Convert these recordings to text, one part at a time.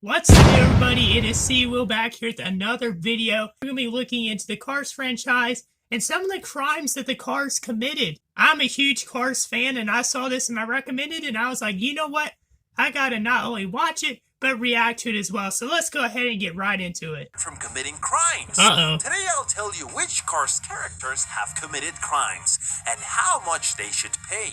What's up, everybody? It is C-Will back here with another video. We're going to be looking into the Cars franchise and some of the crimes that the Cars committed. I'm a huge Cars fan, and I saw this and I recommended it, and I was like, you know what? I gotta not only watch it, but react to it as well. So let's go ahead and get right into it. From committing crimes. Uh-oh. Today I'll tell you which Cars characters have committed crimes and how much they should pay.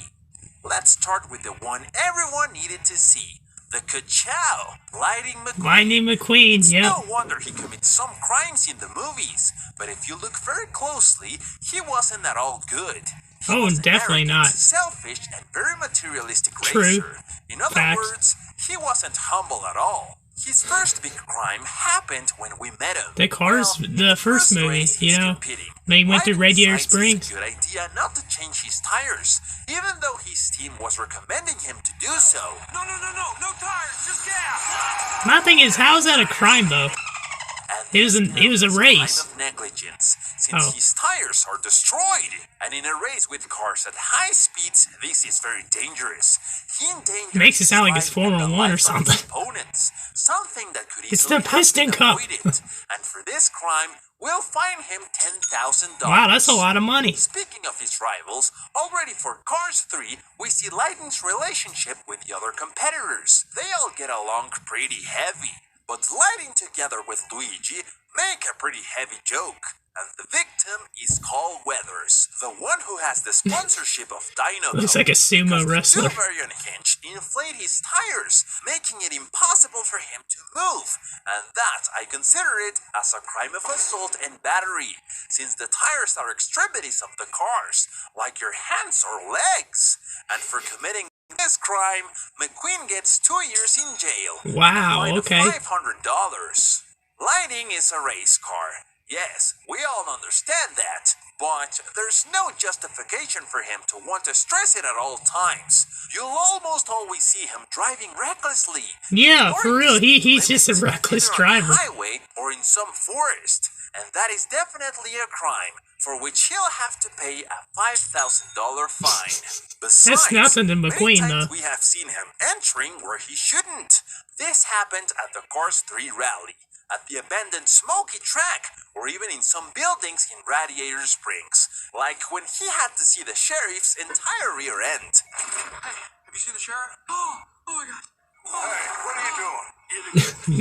Let's start with the one everyone needed to see. The Ka-Chow, Lightning McQueen. Lightning McQueen, It's yep. no wonder he commits some crimes in the movies, but if you look very closely, he wasn't at all good. He was definitely arrogant, not. Selfish and very materialistic True. racer. In other Facts. words, he wasn't humble at all. His first big crime happened when we met him. The Cars, Well, the first movie, race, you he's know, competing. they went through Lightning Radiator decides Springs. It's a good idea not to change his tires, even though his team was recommending him to do so. No tires, just gas. My thing is, how is that a crime, though? It was a race. Kind of negligence, since his tires are destroyed. And in a race with cars at high speeds, this is very dangerous. He endangers Makes it sound like it's his life and Formula the 1 or lives of his something. opponents, something that could It's easily the Piston have been Cup. avoided. And for this crime, we'll fine him $10,000. Wow, that's a lot of money. Speaking of his rivals, already for Cars 3, we see Lightning's relationship with the other competitors. They all get along pretty heavy. But Lightning together with Luigi make a pretty heavy joke. And the victim is Carl Weathers, the one who has the sponsorship of Dino. Looks like a sumo wrestler. The two very unhinged inflate his tires, making it impossible for him to move. And that, I consider it as a crime of assault and battery, since the tires are extremities of the cars, like your hands or legs. And for committing this crime, McQueen gets 2 years in jail. Wow, and a okay. fine of $500. Lightning is a race car. Yes, we all understand that. But there's no justification for him to want to stress it at all times. You'll almost always see him driving recklessly. Yeah, Or for real, he's limits, just a reckless either on driver. the highway or in some forest. And that is definitely a crime, for which he'll have to pay a $5,000 fine. Besides, That's nothing to many McQueen, times though. we have seen him entering where he shouldn't. This happened at the Cars 3 rally, at the abandoned Smoky track, or even in some buildings in Radiator Springs, like when he had to see the sheriff's entire rear end. Hey, have you seen the sheriff? Oh my God. Hey, what are you doing?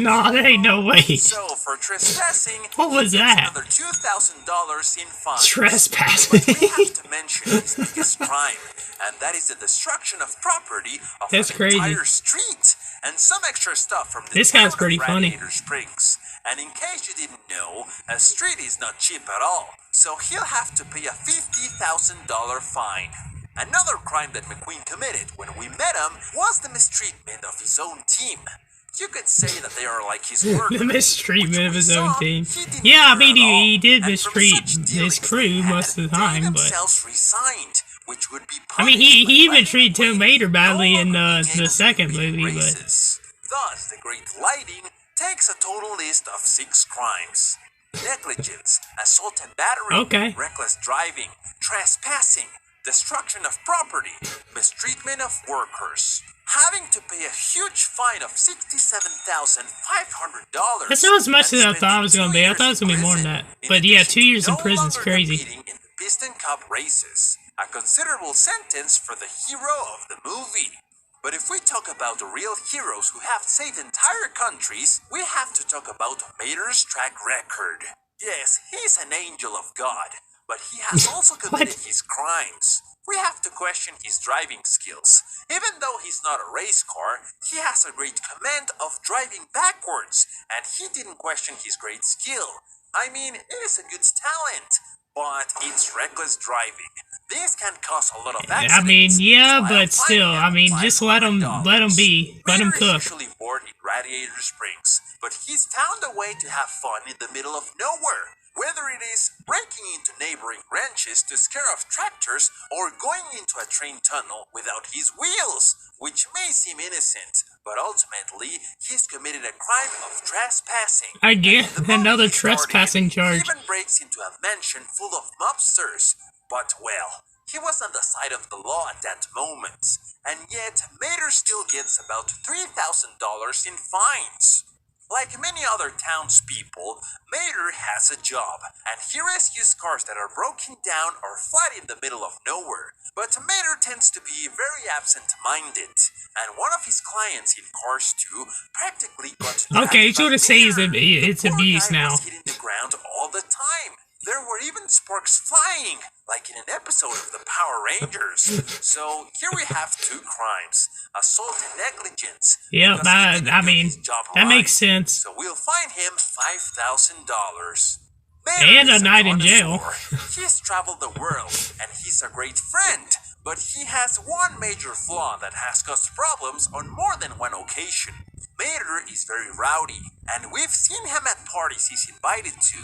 Nah, there ain't no way. So, for trespassing, What was he gets that? another $2,000 in fines. Trespassing. But we have to mention his biggest crime, and that is the destruction of property of That's an crazy. entire street, and some extra stuff from the This town guy's of pretty funny. Radiator Springs. And in case you didn't know, a street is not cheap at all, so he'll have to pay a $50,000 fine. Another crime that McQueen committed when we met him was the mistreatment of his own team. You could say that they are like his workers. The mistreatment of his own team. He didn't Yeah, I care mean, at all. he did And from mistreat such his dealings crew they had, most of the they time, but... themselves resigned, which would be I mean, he punished even by treated Lightning Tom Mater badly no in longer being the able second to compete in movie, but... races. Thus, the great Lightning takes a total list of 6 crimes. Negligence, assault and battery, Okay. reckless driving, trespassing, destruction of property, mistreatment of workers. Having to pay a huge fine of $67,500. That's not as much and as I thought it was spending going to be. 2 I thought it was going to be more than years that. in But yeah, addition 2 years to in prison is no longer crazy. competing in the Piston Cup races. A considerable sentence for the hero of the movie. But if we talk about the real heroes who have saved entire countries, we have to talk about Mater's track record. Yes, he's an angel of God, but he has also committed his crimes. We have to question his driving skills. Even though he's not a race car, he has a great command of driving backwards, and he didn't question his great skill. I mean, it is a good talent, but it's reckless driving. This can cause a lot of accidents. I mean, yeah, so I'll but still, fine I him mean, just let him $500. be. Let him Mater cook. is usually born in Radiator Springs, but he's found a way to have fun in the middle of nowhere. Whether it is breaking into neighboring ranches to scare off tractors or going into a train tunnel without his wheels, which may seem innocent, but ultimately he's committed a crime of trespassing. Again, And in the movie another he starred trespassing in, charge. He even breaks into a mansion full of mobsters, but well, he was on the side of the law at that moment, and yet Mater still gets about $3,000 in fines. Like many other townspeople, Mater has a job, and he rescues cars that are broken down or flat in the middle of nowhere. But Mater tends to be very absent-minded, and one of his clients in Cars 2 practically got Okay, dragged so by to say Mater. it's The poor abuse guy now. was hitting the ground all the time. There were even sparks flying, like in an episode of the Power Rangers. So here we have two crimes: assault and negligence. Yep, Because he didn't I do mean, his job that right. makes sense. So we'll fine him $5,000. And a night in jail. He's traveled the world, and he's a great friend. But he has one major flaw that has caused problems on more than one occasion. Mater is very rowdy, and we've seen him at parties he's invited to.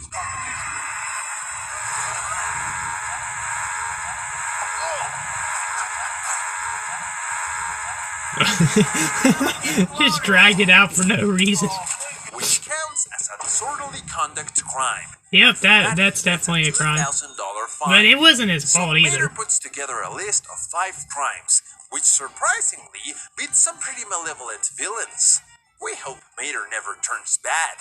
Just dragged it out for no reason. Which counts as a disorderly conduct crime. Yep, that's definitely a crime. $2,000 fine. But it wasn't his fault Mater either. puts together a list of 5 crimes, which surprisingly beats some pretty malevolent villains. We hope Mater never turns bad.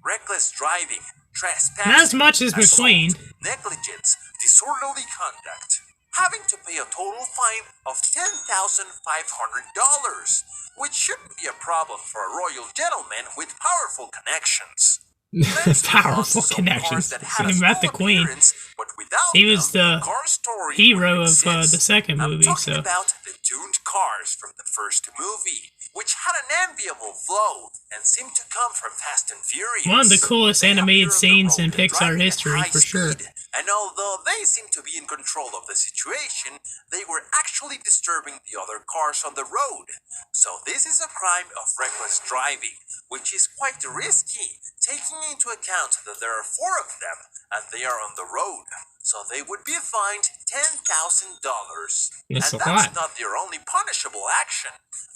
Reckless driving, trespassing, Not as much as assault, McQueen. negligence, disorderly conduct, having to pay a total fine of $10,500, which shouldn't be a problem for a royal gentleman with powerful connections. Let's move on to Powerful some connections. cars that had a Same about the small Queen. appearance, but without He was them, the Car Story hero wouldn't of exist. the second I'm movie, talking so. about the tuned cars from the first movie, which had an enviable flow and seemed to come from Fast and Furious. One of the coolest They animated appear on the scenes in road Pixar driving at history, high for sure. speed, and although they seemed to be in control of the situation, they were actually disturbing the other cars on the road. So this is a crime of reckless driving, which is quite risky, taking into account that there are 4 of them and they are on the road. So they would be fined $10,000. That's And a that's lot. not their only punishable action.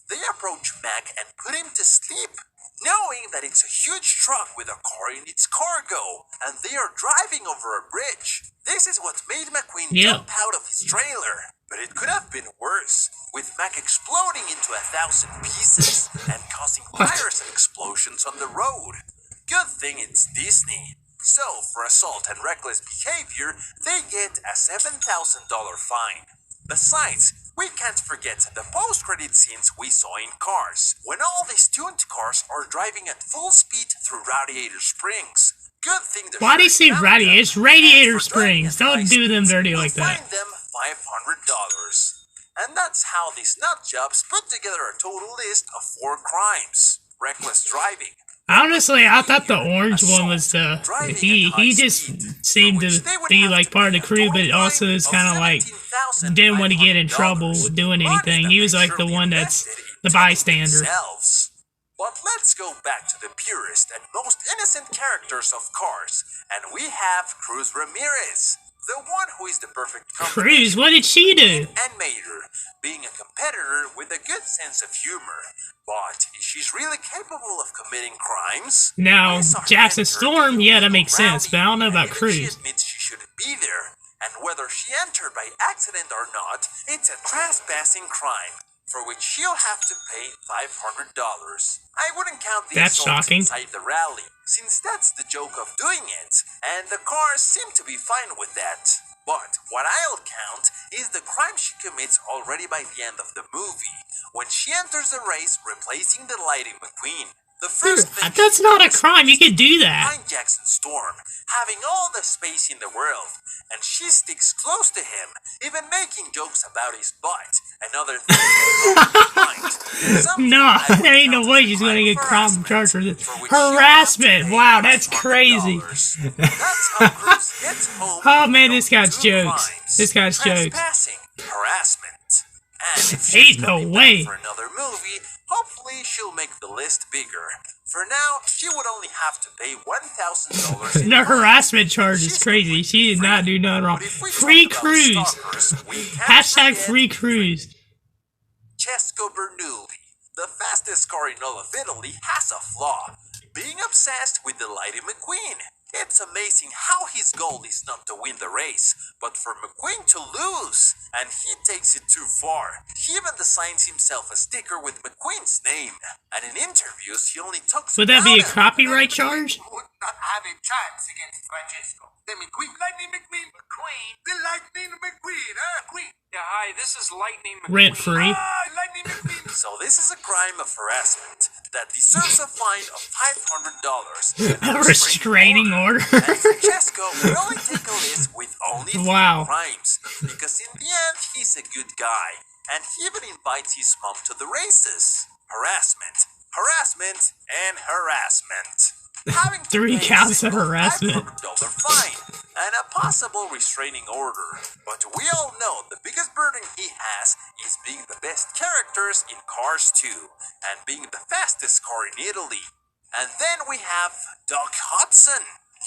They approach Mac and put him to sleep, knowing that it's a huge truck with a car in its cargo, and they are driving over a bridge. This is what made McQueen jump out of his trailer. But it could have been worse, with Mac exploding into 1,000 pieces and causing fires and explosions on the road. Good thing it's Disney. So, for assault and reckless behavior, they get a $7,000 fine. Besides, we can't forget the post-credit scenes we saw in Cars, when all these tuned cars are driving at full speed through Radiator Springs. Good thing the Why do you say sheriff found radiator? them, It's Radiator and for driving Springs. at high Don't do them speeds, dirty we'll like that. fine them $500. And that's how these nut jobs put together a total list of 4 crimes. Reckless driving. Honestly, I thought the orange one was the he just seemed to be like part of the crew, but also is kind of like didn't want to get in trouble with doing anything. He was like the one that's the bystander. But let's go back to the purest and most innocent characters of Cars, and we have Cruz Ramirez, the one who is the perfect Cruz, what did she do? and Mater, being a competitor with a good sense of humor. But is she really capable of committing crimes? Now, We saw her Jackson enter Storm, the yeah, that illegal makes sense, rally, but I don't know and about even Cruz. She admits she shouldn't be there, and whether she entered by accident or not, it's a trespassing crime, for which she'll have to pay $500. I wouldn't count the That's assault shocking. inside the rally, since that's the joke of doing it, and the cars seem to be fine with that. But what I'll count is the crime she commits already by the end of the movie, when she enters the race replacing the Lightning McQueen. The first thing That's she not a does crime. You is could do that. find Jackson Storm, having all the space in the world, and she sticks close to him, even making jokes about his butt and other things. No, there ain't no way she's gonna get crime charged for this. Harassment. Wow, that's crazy. That's how Cruz gets home. Oh man, with this guy's two jokes. crimes: This guy's jokes. trespassing, harassment. And if Ain't she's no coming way. back for another movie, hopefully she'll make the list bigger. For now, she would only have to pay $1,000. in The fine. harassment charge is She's crazy. She did not do nothing wrong. But if we Free talk about cruise. stalkers, we can't Hashtag forget free cruise. Cesco Bernoulli. The fastest car in all of Italy has a flaw. being obsessed with the Lightning McQueen. It's amazing how his goal is not to win the race, but for McQueen to lose, and he takes it too far. He even designs himself a sticker with McQueen's name, and in interviews he only talks Would that be a about him. copyright charge? Would not have a chance against Francesco. The McQueen, Lightning McQueen, the Lightning McQueen, McQueen. Yeah, hi, this is Lightning McQueen. Rent free. Lightning McQueen. So this is a crime of harassment that deserves a fine of $500. A restraining order. And Francesco will only take a list with only 3 Wow. crimes, because in the end he's a good guy, and he even invites his mom to the races. Harassment, harassment, and harassment. Having to 3 pay counts a of single harassment. $500 fine and a possible restraining order. But we all know the biggest burden he has is being the best characters in Cars 2 and being the fastest car in Italy. And then we have Doc Hudson.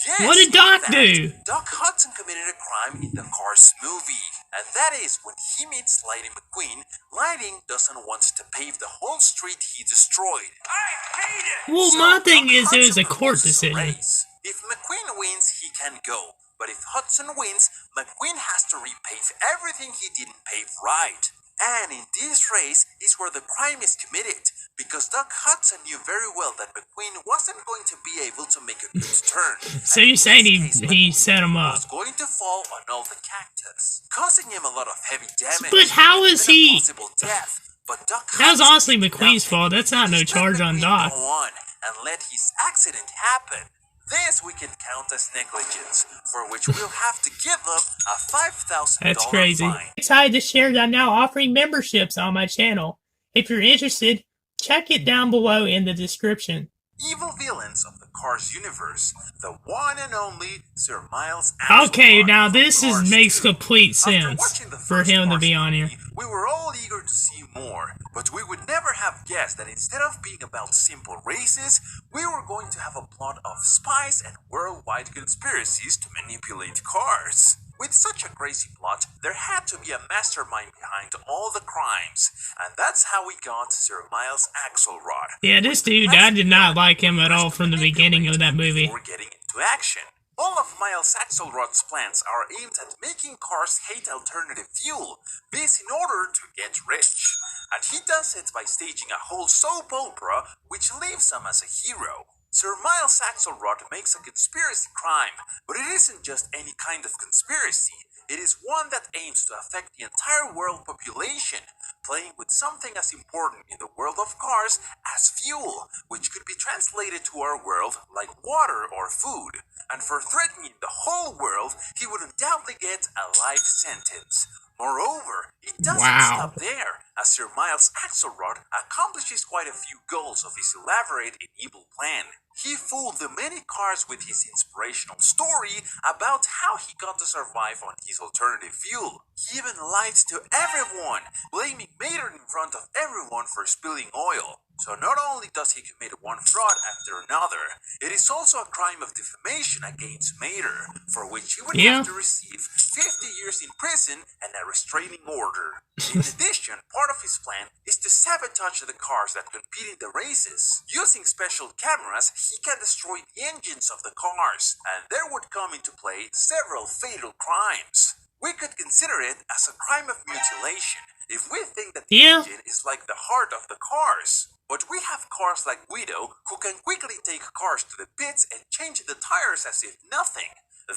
Yes, What did Doc in fact, do? Doc Hudson committed a crime in the Cars movie. And that is when he meets Lightning McQueen, Lightning doesn't want to pave the whole street he destroyed. I hate it. Well, So, my thing Doc is it was a Hudson court proposes a decision. race. If McQueen wins, he can go. But if Hudson wins, McQueen has to repave everything he didn't pave right. And in this race is where the crime is committed, because Doc Hudson knew very well that McQueen wasn't going to be able to make a good turn. So you're saying he set him up. Was going to fall on all the cactus, causing him a lot of heavy damage. But how is and he- a possible death. But Doc That was Hudson honestly did McQueen's nothing. fault. That's not no He let charge on McQueen Doc. Go on and let his accident happen. This we can count as negligence, for which we'll have to give him a $5,000 That's crazy. fine. Excited to share that I'm now offering memberships on my channel. If you're interested, check it down below in the description. Evil villains of the Cars universe, the one and only Sir Miles Okay, Axelrod now from this Cars makes 2. complete After sense watching the for first him to Cars be on here. movie, we were all eager to see more, but we would never have guessed that instead of being about simple races, we were going to have a plot of spies and worldwide conspiracies to manipulate cars. With such a crazy plot, there had to be a mastermind behind all the crimes, and that's how we got Sir Miles Axelrod. Yeah, this dude, I did not like him at all from the beginning of that movie. Before getting into action. All of Miles Axelrod's plans are aimed at making cars hate alternative fuel, this in order to get rich. And he does it by staging a whole soap opera which leaves him as a hero. Sir Miles Axelrod makes a conspiracy crime, but it isn't just any kind of conspiracy. It is one that aims to affect the entire world population, playing with something as important in the world of cars as fuel, which could be translated to our world like water or food. And for threatening the whole world, he would undoubtedly get a life sentence. Moreover, it doesn't Wow. stop there, as Sir Miles Axelrod accomplishes quite a few goals of his elaborate and evil plan. He fooled the many cars with his inspirational story about how he got to survive on his alternative fuel. He even lied to everyone, blaming Mater in front of everyone for spilling oil. So not only does he commit one fraud after another, it is also a crime of defamation against Mater, for which he would Yeah. have to receive 50 years in prison and a restraining order. In addition, part of his plan is to sabotage the cars that compete in the races. Using special cameras, he can destroy the engines of the cars, and there would come into play several fatal crimes. We could consider it as a crime of mutilation if we think that the Yeah. engine is like the heart of the cars. But we have cars like Guido who can quickly take cars to the pits and change the tires as if nothing.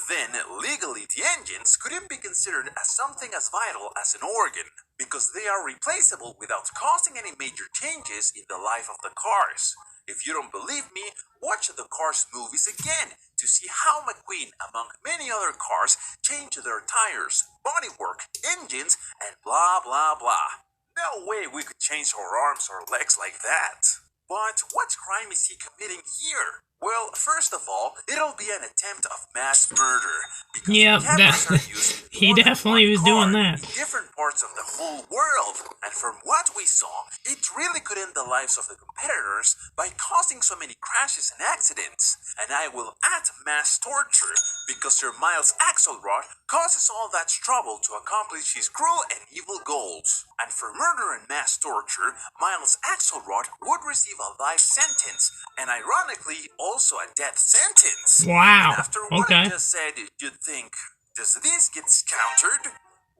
Then, legally, the engines couldn't be considered as something as vital as an organ, because they are replaceable without causing any major changes in the life of the cars. If you don't believe me, watch the Cars movies again to see how McQueen, among many other cars, changed their tires, bodywork, engines, and blah blah blah. No way we could change our arms or legs like that. But what crime is he committing here? Well, first of all, it'll be an attempt of mass murder. Because Yep, the cameras that- are used in he more than definitely one was doing car that. in different parts of the whole world. And from what we saw, it really could end the lives of the competitors by causing so many crashes and accidents. And I will add mass torture, because Sir Miles Axelrod causes all that trouble to accomplish his cruel and evil goals. And for murder and mass torture, Miles Axelrod would receive a life sentence, and ironically, also a death sentence. Wow. And after what I Okay. just said, you'd think, does this get countered?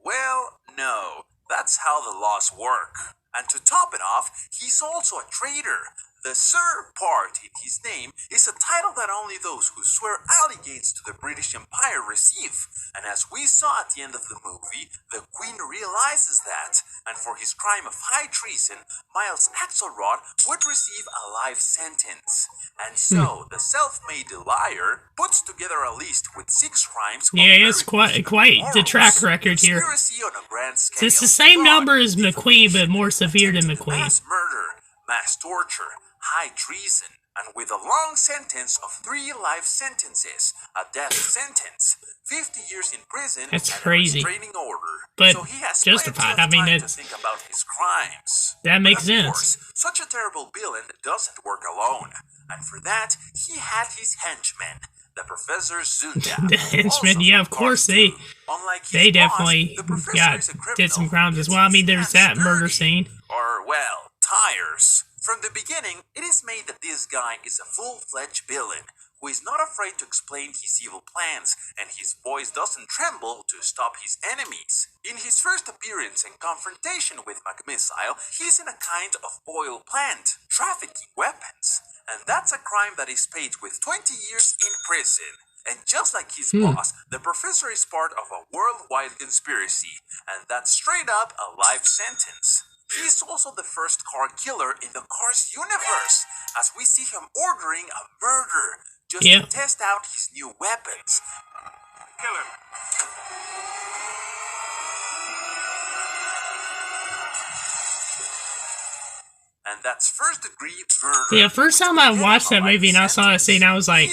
Well, no. That's how the laws work. And to top it off, he's also a traitor. The Sir part in his name is a title that only those who swear allegiance to the British Empire receive. And as we saw at the end of the movie, the Queen realizes that, and for his crime of high treason, Miles Axelrod would receive a life sentence. And so, the self-made liar puts together a list with 6 crimes. Yeah, it's quite the track record here. Conspiracy on a grand scale, So it's the same fraud, number as McQueen, but more severe than attempted McQueen. mass murder, mass torture, high treason, and with a long sentence of 3 life sentences, a death sentence, 50 years in prison, That's and crazy. a restraining order. But so he has justified. plenty of I mean, time to it's- think about his crimes. That makes But of sense. course, such a terrible villain doesn't work alone, and for that, he had his henchmen. The Professor Zunda. The henchmen, also yeah, from of course, Cars 2. Unlike his They boss, definitely the Professor is a criminal did some who crimes as gets well. I mean, his there's hands that murder dirty. scene. Or, well, tires. From the beginning, it is made that this guy is a full-fledged villain who is not afraid to explain his evil plans, and his voice doesn't tremble to stop his enemies. In his first appearance and confrontation with McMissile, he's in a kind of oil plant, trafficking weapons. And that's a crime that is paid with 20 years in prison. And just like his boss, the Professor is part of a worldwide conspiracy, and that's straight up a life sentence. He's also the first car killer in the Cars universe, as we see him ordering a murder just Yeah. to test out his new weapons. Kill him. And that's first-degree murder. Yeah, first time I watched that movie and I saw that scene, I was like,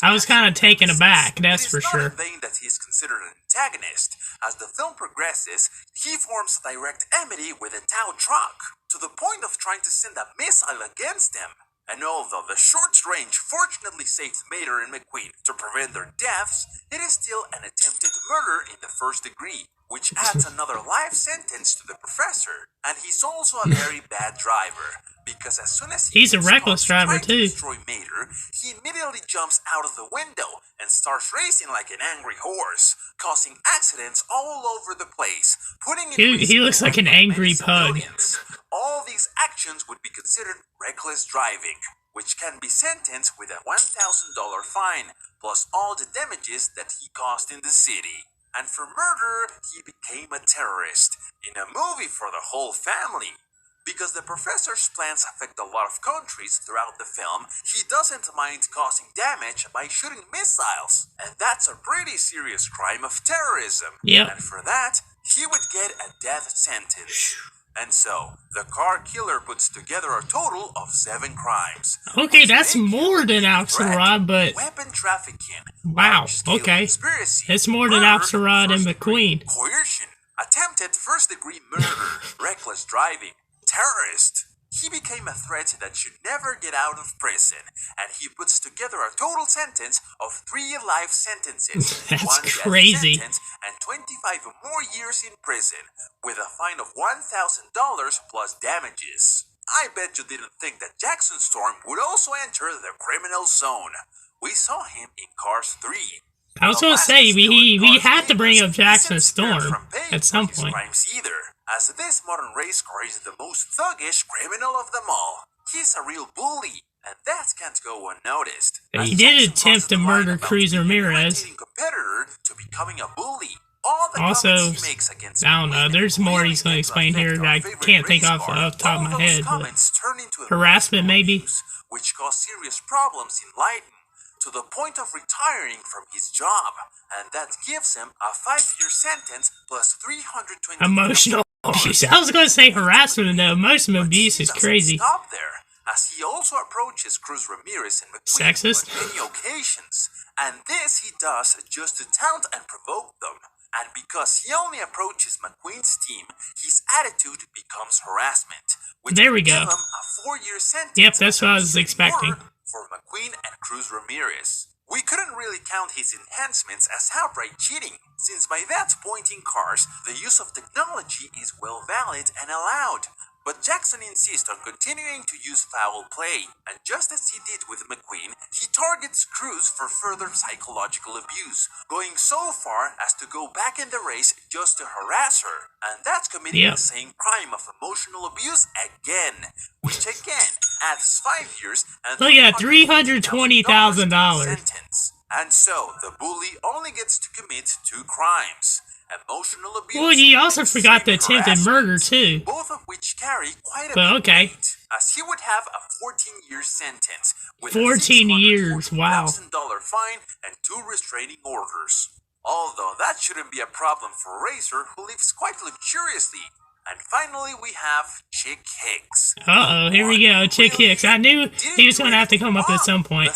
I was kind of taken aback, that's for sure. It is not in vain that he is considered an antagonist. As the film progresses, he forms direct enmity with a tow truck, to the point of trying to send a missile against him. And although the short range fortunately saved Mater and McQueen to prevent their deaths, it is still an attempted murder in the first degree, which adds another life sentence to the Professor. And he's also a very bad driver, because as soon as He's a gets reckless caught driver, trying to too. destroy Mater, he immediately jumps out of the window and starts racing like an angry horse, causing accidents all over the place, putting in He looks like an angry pug. civilians. All these actions would be considered reckless driving, which can be sentenced with a $1,000 fine, plus all the damages that he caused in the city. And for murder, he became a terrorist, in a movie for the whole family. Because the Professor's plans affect a lot of countries throughout the film, he doesn't mind causing damage by shooting missiles. And that's a pretty serious crime of terrorism. Yep. And for that, he would get a death sentence. And so, the car killer puts together a total of 7 crimes. Okay, that's more than Axelrod, but Weapon trafficking. wow, large-scale okay. Conspiracy, It's more than murder, Axelrod and first-degree McQueen. Coercion. Attempted first-degree murder. Reckless driving. Terrorist. He became a threat that should never get out of prison, and he puts together a total sentence of 3 life sentences, That's 1 death crazy. sentence, and 25 more years in prison, with a fine of $1,000 plus damages. I bet you didn't think that Jackson Storm would also enter the criminal zone. We saw him in Cars 3. I was The gonna last say, villain we Cars had to bring gave up us Jackson isn't spared Storm from paying at for some his point. crimes either, as this modern race car is the most thuggish criminal of them all. He's a real bully, and that can't go unnoticed. He As did Jackson attempt crosses to the line murder about Cruz being an Ramirez. irritating competitor to becoming a bully. All the Also, comments he makes against I don't know, McQueen there's more really he's gonna get to explain here affect that our I favorite can't think race off car. the top of All my those head, but comments turn into harassment, maybe? abuse, which cause serious problems in Lightning, to the point of retiring from his job, and that gives him a 5-year sentence plus 320 emotional abuse. I was gonna say harassment, and the emotional abuse he is doesn't crazy. Stop there, as he also approaches Cruz Ramirez and McQueen Sexist? on many occasions, and this he does just to taunt and provoke them. And because he only approaches McQueen's team, his attitude becomes harassment, which There we would give go. him a 4-year sentence. Yep, that's and what a I was restraining expecting. order for McQueen and Cruz Ramirez. We couldn't really count his enhancements as outright cheating, since by that point in Cars, the use of technology is well valid and allowed. But Jackson insists on continuing to use foul play, and just as he did with McQueen, he targets Cruz for further psychological abuse, going so far as to go back in the race just to harass her, and that's committing the same crime of emotional abuse again, which again adds 5 years and look at $320,000 sentence. And so, the bully only gets to commit 2 crimes. Emotional abuse. Well, he also forgot the attempted murder, too. Both of which carry quite a But bit okay. weight, as he would have a 14-year sentence with 14 years, wow. a $640,000 fine and 2 restraining orders. Although that shouldn't be a problem for Razor, who lives quite luxuriously. And finally, we have Chick Hicks. Uh-oh, here we go, Chick Hicks. I knew he was going to have to come up at some point.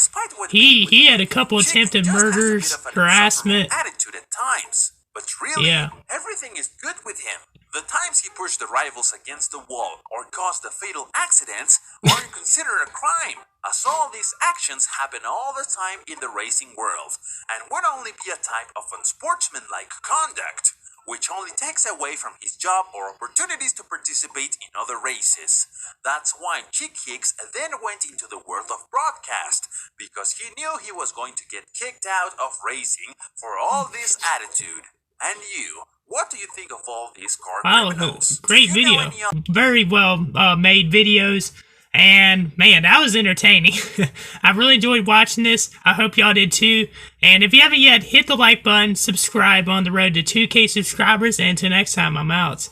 He had a couple attempted murders, harassment. Attitude at times. But really, everything is good with him. The times he pushed the rivals against the wall or caused the fatal accidents aren't considered a crime, as all these actions happen all the time in the racing world, and would only be a type of unsportsmanlike conduct, which only takes away from his job or opportunities to participate in other races. That's why Chick Hicks then went into the world of broadcast, because he knew he was going to get kicked out of racing for all this attitude. And you, what do you think of all these car criminals? Great video. Very well made videos. And man, that was entertaining. I really enjoyed watching this. I hope y'all did too. And if you haven't yet, hit the like button, subscribe on the road to 2K subscribers. And until next time, I'm out.